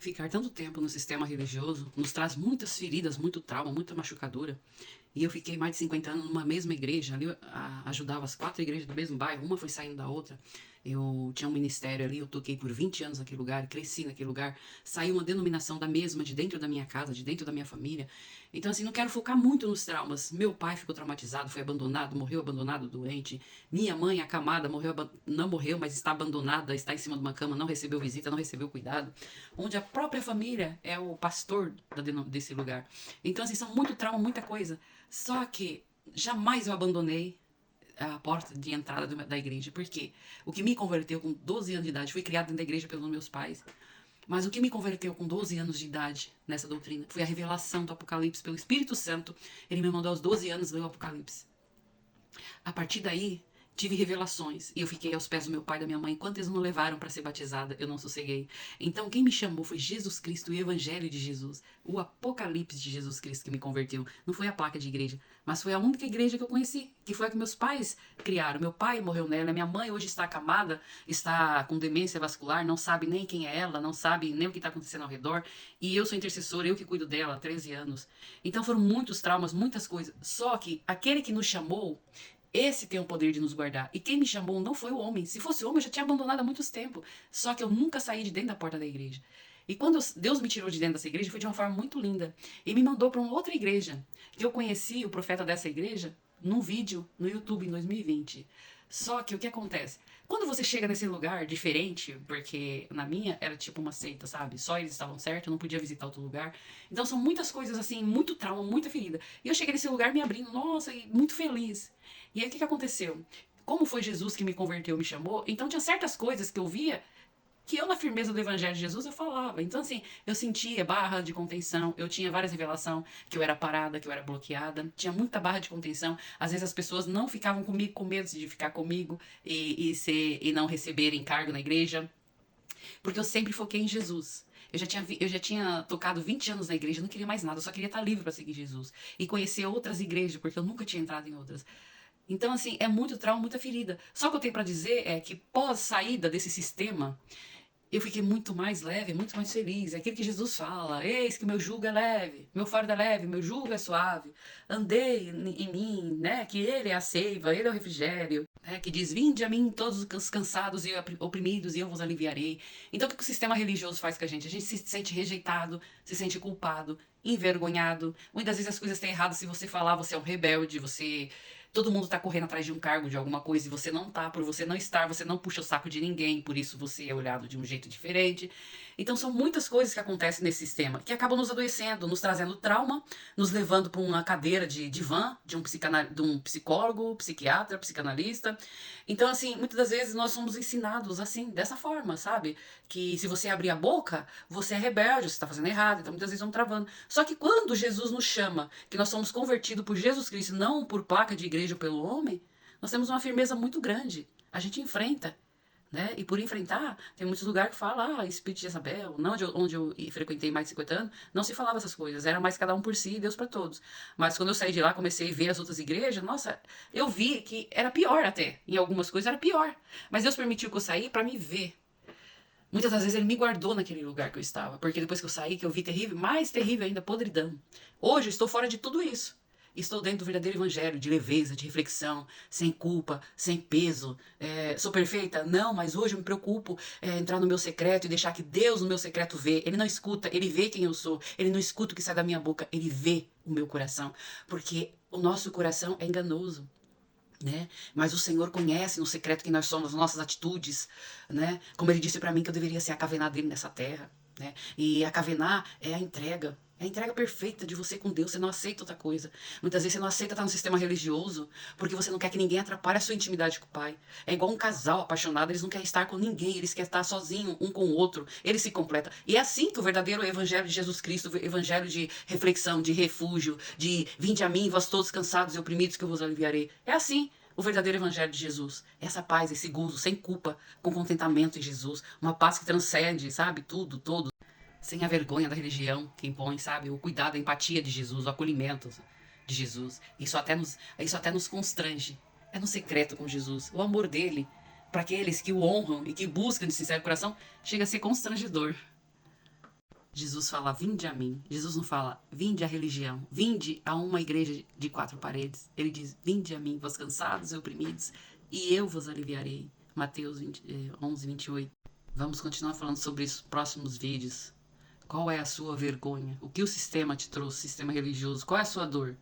Ficar tanto tempo no sistema religioso nos traz muitas feridas, muito trauma, muita machucadura. E eu fiquei mais de 50 anos numa mesma igreja. Ali eu ajudava as 4 igrejas do mesmo bairro, uma foi saindo da outra. Eu tinha um ministério ali, eu toquei por 20 anos naquele lugar, cresci naquele lugar. Saiu uma denominação da mesma, de dentro da minha casa, de dentro da minha família. Então, assim, não quero focar muito nos traumas. Meu pai ficou traumatizado, foi abandonado, morreu abandonado, doente. Minha mãe, acamada, morreu, não morreu, mas está abandonada, está em cima de uma cama, não recebeu visita, não recebeu cuidado. Onde a própria família é o pastor desse lugar. Então, assim, são muito trauma, muita coisa. Só que jamais eu abandonei a porta de entrada da igreja. Por quê? O que me converteu com 12 anos de idade, fui criado dentro da igreja pelos meus pais, mas o que me converteu com 12 anos de idade nessa doutrina foi a revelação do Apocalipse pelo Espírito Santo. Ele me mandou aos 12 anos ler o Apocalipse. A partir daí, tive revelações e eu fiquei aos pés do meu pai e da minha mãe. Enquanto eles não levaram para ser batizada, eu não sosseguei. Então, quem me chamou foi Jesus Cristo, o Evangelho de Jesus, o Apocalipse de Jesus Cristo que me converteu. Não foi a placa de igreja, mas foi a única igreja que eu conheci, que foi a que meus pais criaram. Meu pai morreu nela, minha mãe hoje está acamada, está com demência vascular, não sabe nem quem é ela, não sabe nem o que está acontecendo ao redor. E eu sou intercessora, eu que cuido dela há 13 anos. Então foram muitos traumas, muitas coisas. Só que aquele que nos chamou, esse tem o poder de nos guardar. E quem me chamou não foi o homem. Se fosse o homem, eu já tinha abandonado há muito tempo. Só que eu nunca saí de dentro da porta da igreja. E quando Deus me tirou de dentro dessa igreja, foi de uma forma muito linda. E me mandou para uma outra igreja. Que eu conheci o profeta dessa igreja num vídeo no YouTube em 2020. Só que o que acontece? Quando você chega nesse lugar diferente, porque na minha era tipo uma seita, sabe? Só eles estavam certos, eu não podia visitar outro lugar. Então são muitas coisas assim, muito trauma, muita ferida. E eu cheguei nesse lugar me abrindo, nossa, e muito feliz. E aí o que aconteceu? Como foi Jesus que me converteu, me chamou, então tinha certas coisas que eu via que eu, na firmeza do Evangelho de Jesus, eu falava. Então, assim, eu sentia barra de contenção, eu tinha várias revelações que eu era parada, que eu era bloqueada, tinha muita barra de contenção. Às vezes as pessoas não ficavam comigo com medo de ficar comigo e não receberem cargo na igreja, porque eu sempre foquei em Jesus. Eu já tinha tocado 20 anos na igreja, eu não queria mais nada, eu só queria estar livre para seguir Jesus. E conhecer outras igrejas, porque eu nunca tinha entrado em outras. Então, assim, é muito trauma, muita ferida. Só o que eu tenho para dizer é que pós saída desse sistema, eu fiquei muito mais leve, muito mais feliz. É aquilo que Jesus fala: eis que meu jugo é leve, meu fardo é leve, meu jugo é suave. Andei em mim, né? Que Ele é a seiva, Ele é o refrigério. Né, que diz: vinde a mim todos os cansados e oprimidos e eu vos aliviarei. Então o que o sistema religioso faz com a gente? A gente se sente rejeitado, se sente culpado, envergonhado. Muitas vezes as coisas estão erradas. Se você falar, você é um rebelde, você... Todo mundo tá correndo atrás de um cargo, de alguma coisa, e você não tá. Por você não estar, você não puxa o saco de ninguém, por isso você é olhado de um jeito diferente. Então são muitas coisas que acontecem nesse sistema, que acabam nos adoecendo, nos trazendo trauma, nos levando para uma cadeira de divã, de um psicólogo, psiquiatra, psicanalista. Então, assim, muitas das vezes nós somos ensinados assim, dessa forma, sabe? Que se você abrir a boca, você é rebelde, você está fazendo errado, então muitas vezes vamos travando. Só que quando Jesus nos chama, que nós somos convertidos por Jesus Cristo, não por placa de igreja ou pelo homem, nós temos uma firmeza muito grande. A gente enfrenta. Né? E por enfrentar, tem muitos lugares que falam, Espírito de Jezabel, não onde eu frequentei mais de 50 anos, não se falava essas coisas, era mais cada um por si e Deus para todos. Mas quando eu saí de lá, comecei a ver as outras igrejas, nossa, eu vi que era pior até, em algumas coisas era pior. Mas Deus permitiu que eu saí para me ver. Muitas das vezes ele me guardou naquele lugar que eu estava, porque depois que eu saí, que eu vi terrível, mais terrível ainda, podridão. Hoje eu estou fora de tudo isso. Estou dentro do verdadeiro evangelho, de leveza, de reflexão, sem culpa, sem peso. Sou perfeita? Não, mas hoje eu me preocupo entrar no meu secreto e deixar que Deus no meu secreto vê. Ele não escuta, ele vê quem eu sou. Ele não escuta o que sai da minha boca, ele vê o meu coração. Porque o nosso coração é enganoso. Né? Mas o Senhor conhece no secreto quem nós somos, as nossas atitudes, né? Como Ele disse para mim que eu deveria ser a cavená dele nessa terra, né? E a cavená é a entrega perfeita de você com Deus. Você não aceita outra coisa. Muitas vezes você não aceita estar no sistema religioso porque você não quer que ninguém atrapalhe a sua intimidade com o Pai. É igual um casal apaixonado, eles não querem estar com ninguém, eles querem estar sozinhos um com o outro, eles se completam. E é assim que o verdadeiro evangelho de Jesus Cristo, o evangelho de reflexão, de refúgio, de vinde a mim, vós todos cansados e oprimidos, que eu vos aliviarei. É assim o verdadeiro evangelho de Jesus. Essa paz, esse gozo, sem culpa, com contentamento em Jesus. Uma paz que transcende, sabe, tudo, todo. Sem a vergonha da religião que impõe, sabe? O cuidado, a empatia de Jesus, o acolhimento de Jesus. Isso até nos constrange. É no secreto com Jesus. O amor dele, para aqueles que o honram e que buscam de sincero coração, chega a ser constrangedor. Jesus fala, vinde a mim. Jesus não fala, vinde à religião. Vinde a uma igreja de 4 paredes. Ele diz, vinde a mim, vós cansados e oprimidos, e eu vos aliviarei. Mateus 11, 28. Vamos continuar falando sobre isso nos próximos vídeos. Qual é a sua vergonha? O que o sistema te trouxe, sistema religioso? Qual é a sua dor?